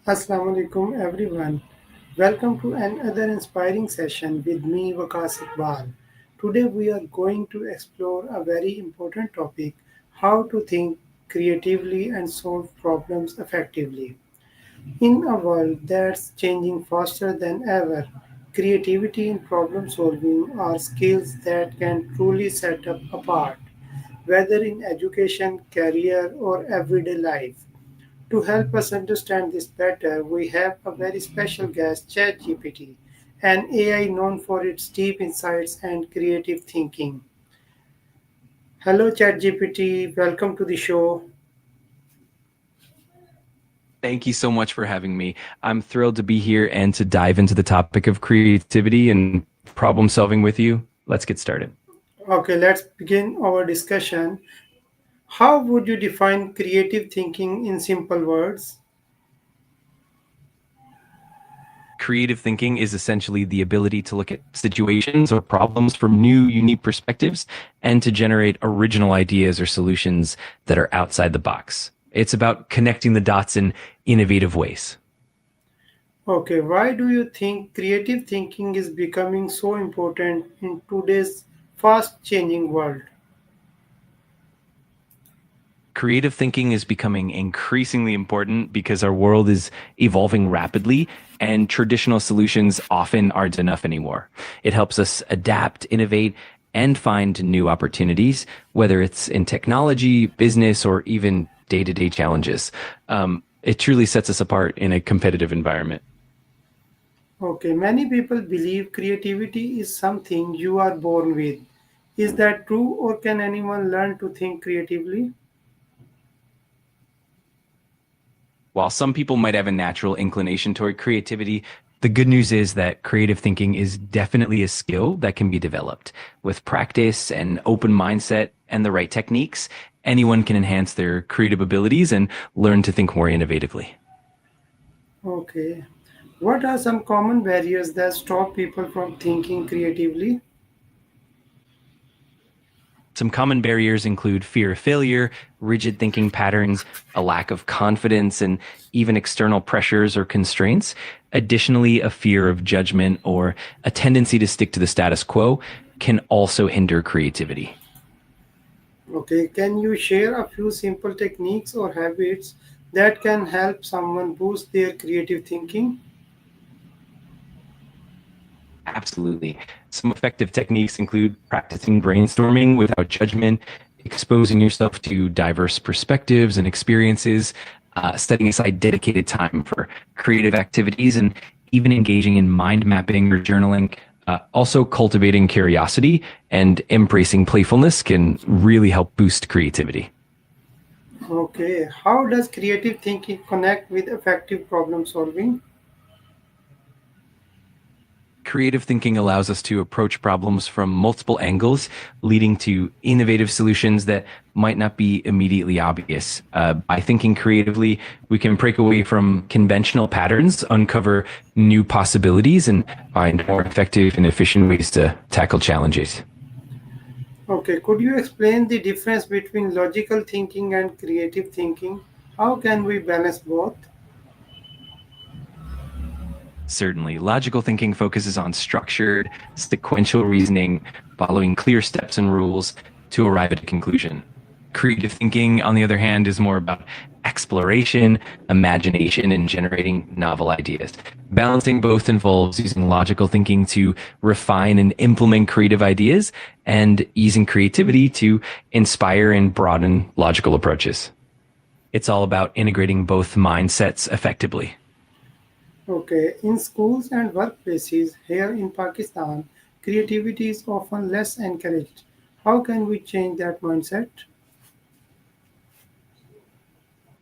Assalamu alaikum everyone. Welcome to another inspiring session with me Wakas Iqbal. Today we are going to explore a very important topic, how to think creatively and solve problems effectively. In a world that's changing faster than ever, creativity and problem solving are skills that can truly set us apart, whether in education, career or everyday life. To help us understand this better, we have a very special guest, ChatGPT, an AI known for its deep insights and creative thinking. Hello, ChatGPT. Welcome to the show. Thank you so much for having me. I'm thrilled to be here and to dive into the topic of creativity and problem solving with you. Let's get started. Okay, let's begin our discussion. How would you define creative thinking in simple words? Creative thinking is essentially the ability to look at situations or problems from new, unique perspectives and to generate original ideas or solutions that are outside the box. It's about connecting the dots in innovative ways. Okay, why do you think creative thinking is becoming so important in today's fast changing world? Creative thinking is becoming increasingly important because our world is evolving rapidly and traditional solutions often aren't enough anymore. It helps us adapt, innovate, and find new opportunities, whether it's in technology, business, or even day to day challenges. It truly sets us apart in a competitive environment. Okay, many people believe creativity is something you are born with. Is that true, or can anyone learn to think creatively? While some people might have a natural inclination toward creativity, the good news is that creative thinking is definitely a skill that can be developed. With practice and open mindset and the right techniques, anyone can enhance their creative abilities and learn to think more innovatively. Okay. What are some common barriers that stop people from thinking creatively? Some common barriers include fear of failure, rigid thinking patterns, a lack of confidence, and even external pressures or constraints. Additionally, a fear of judgment or a tendency to stick to the status quo can also hinder creativity. Okay, can you share a few simple techniques or habits that can help someone boost their creative thinking? Absolutely. Some effective techniques include practicing brainstorming without judgment, exposing yourself to diverse perspectives and experiences, setting aside dedicated time for creative activities, and even engaging in mind mapping or journaling. Also, cultivating curiosity and embracing playfulness can really help boost creativity. Okay, how does creative thinking connect with effective problem solving? Creative thinking allows us to approach problems from multiple angles, leading to innovative solutions that might not be immediately obvious. By thinking creatively, we can break away from conventional patterns, uncover new possibilities, and find more effective and efficient ways to tackle challenges. Okay, could you explain the difference between logical thinking and creative thinking? How can we balance both? Certainly, logical thinking focuses on structured, sequential reasoning, following clear steps and rules to arrive at a conclusion. Creative thinking, on the other hand, is more about exploration, imagination, and generating novel ideas. Balancing both involves using logical thinking to refine and implement creative ideas and using creativity to inspire and broaden logical approaches. It's all about integrating both mindsets effectively. Okay, in schools and workplaces here in Pakistan, creativity is often less encouraged. How can we change that mindset?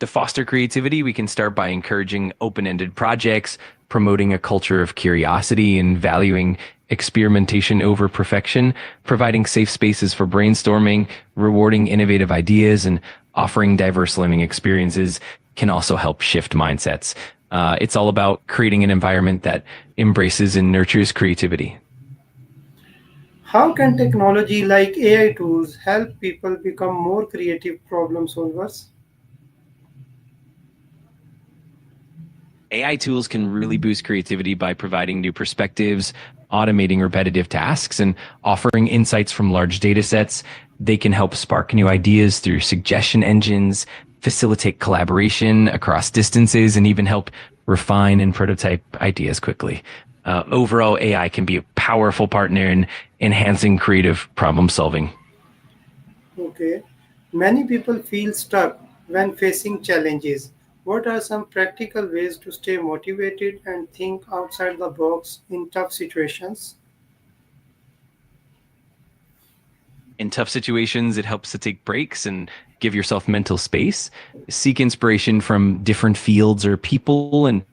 To foster creativity, we can start by encouraging open ended projects, promoting a culture of curiosity, and valuing experimentation over perfection, providing safe spaces for brainstorming, rewarding innovative ideas, and offering diverse learning experiences can also help shift mindsets. It's all about creating an environment that embraces and nurtures creativity. How can technology like AI tools help people become more creative problem solvers? AI tools can really boost creativity by providing new perspectives, automating repetitive tasks, and offering insights from large data sets. They can help spark new ideas through suggestion engines, facilitate collaboration across distances, and even help refine and prototype ideas quickly. Overall, AI can be a powerful partner in enhancing creative problem solving. Okay. Many people feel stuck when facing challenges. What are some practical ways to stay motivated and think outside the box in tough situations? In tough situations, it helps to take breaks and give yourself mental space. Seek inspiration from different fields or people and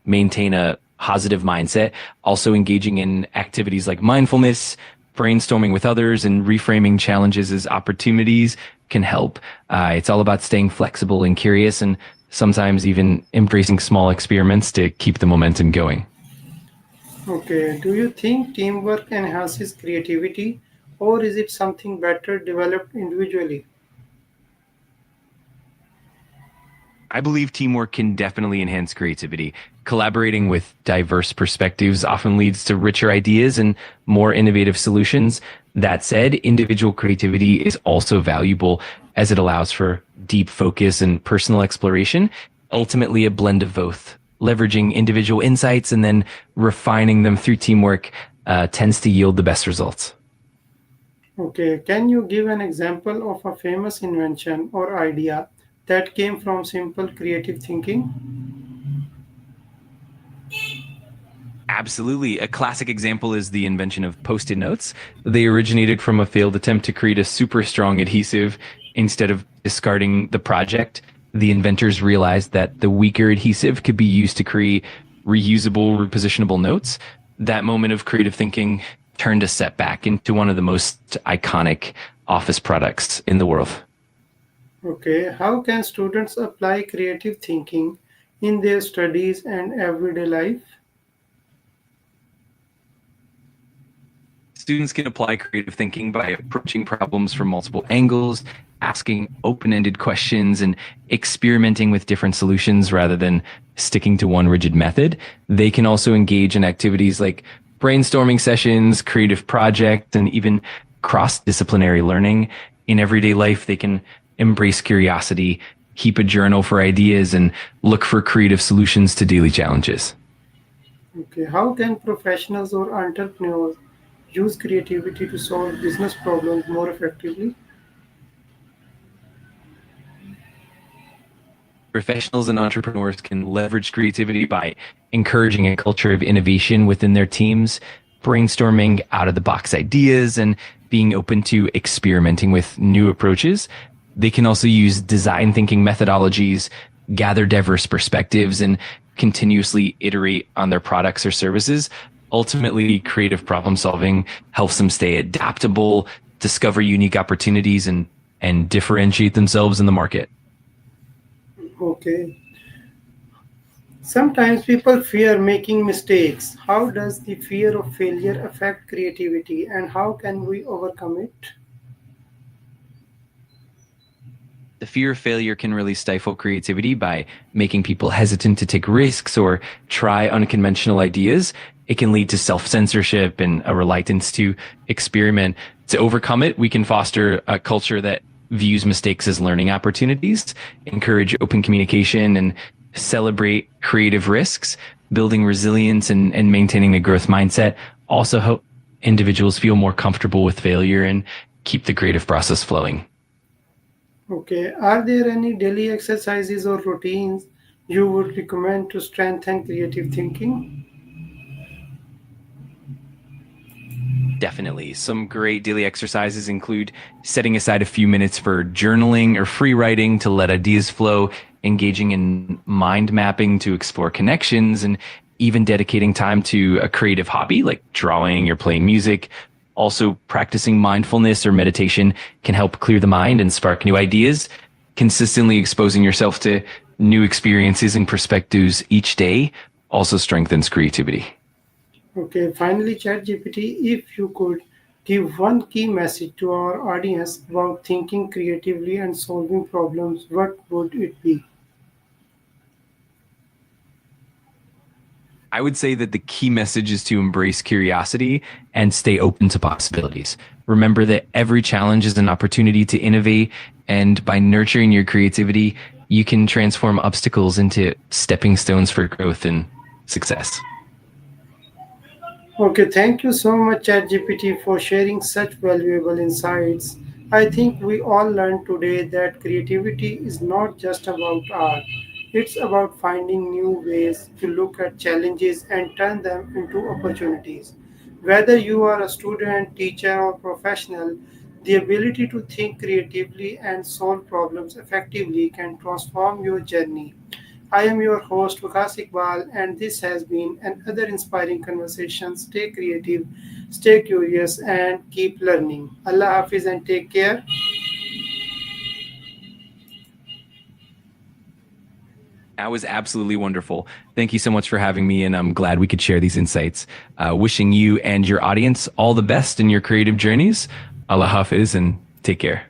maintain a positive mindset. Also, engaging in activities like mindfulness, brainstorming with others, and reframing challenges as opportunities can help. It's all about staying flexible and curious, and sometimes even embracing small experiments to keep the momentum going. Okay. Do you think teamwork enhances creativity or is it something better developed individually? I believe teamwork can definitely enhance creativity. Collaborating with diverse perspectives often leads to richer ideas and more innovative solutions. That said, individual creativity is also valuable as it allows for deep focus and personal exploration. Ultimately, a blend of both. Leveraging individual insights and then refining them through teamwork tends to yield the best results. Okay. Can you give an example of a famous invention or idea that came from simple creative thinking? Absolutely. A classic example is the invention of post-it notes. They originated from a failed attempt to create a super strong adhesive. Instead of discarding the project, the inventors realized that the weaker adhesive could be used to create reusable, repositionable notes. That moment of creative thinking turned a setback into one of the most iconic office products in the world. Okay. How can students apply creative thinking in their studies and everyday life? Students can apply creative thinking by approaching problems from multiple angles, asking open ended questions, and experimenting with different solutions rather than sticking to one rigid method. They can also engage in activities like brainstorming sessions, creative projects, and even cross disciplinary learning. In everyday life, they can embrace curiosity, keep a journal for ideas, and look for creative solutions to daily challenges. Okay, how can professionals or entrepreneurs use creativity to solve business problems more effectively? Professionals and entrepreneurs can leverage creativity by encouraging a culture of innovation within their teams, brainstorming out of the box ideas, and being open to experimenting with new approaches. They can also use design thinking methodologies, gather diverse perspectives, and continuously iterate on their products or services. Ultimately, creative problem solving helps them stay adaptable, discover unique opportunities, and differentiate themselves in the market. Okay. Sometimes people fear making mistakes. How does the fear of failure affect creativity and how can we overcome it? The fear of failure can really stifle creativity by making people hesitant to take risks or try unconventional ideas. It can lead to self censorship and a reluctance to experiment. To overcome it, we can foster a culture that views mistakes as learning opportunities, encourage open communication, and celebrate creative risks. Building resilience and maintaining a growth mindset also help individuals feel more comfortable with failure and keep the creative process flowing. Okay. Are there any daily exercises or routines you would recommend to strengthen creative thinking? Definitely. Some great daily exercises include setting aside a few minutes for journaling or free writing to let ideas flow, engaging in mind mapping to explore connections, and even dedicating time to a creative hobby like drawing or playing music. Also, practicing mindfulness or meditation can help clear the mind and spark new ideas. Consistently exposing yourself to new experiences and perspectives each day also strengthens creativity. Okay, finally, ChatGPT, if you could give one key message to our audience about thinking creatively and solving problems, what would it be? I would say that the key message is to embrace curiosity and stay open to possibilities. Remember that every challenge is an opportunity to innovate, and by nurturing your creativity, you can transform obstacles into stepping stones for growth and success. Okay, thank you so much, ChatGPT, for sharing such valuable insights. I think we all learned today that creativity is not just about art, it's about finding new ways to look at challenges and turn them into opportunities. Whether you are a student, teacher, or professional, the ability to think creatively and solve problems effectively can transform your journey. I am your host Vikas Iqbal, and this has been another inspiring conversation. Stay creative, stay curious, and keep learning. Allah Hafiz and take care. That was absolutely wonderful. Thank you so much for having me, and I'm glad we could share these insights. Wishing you and your audience all the best in your creative journeys. Allah Hafiz, and take care.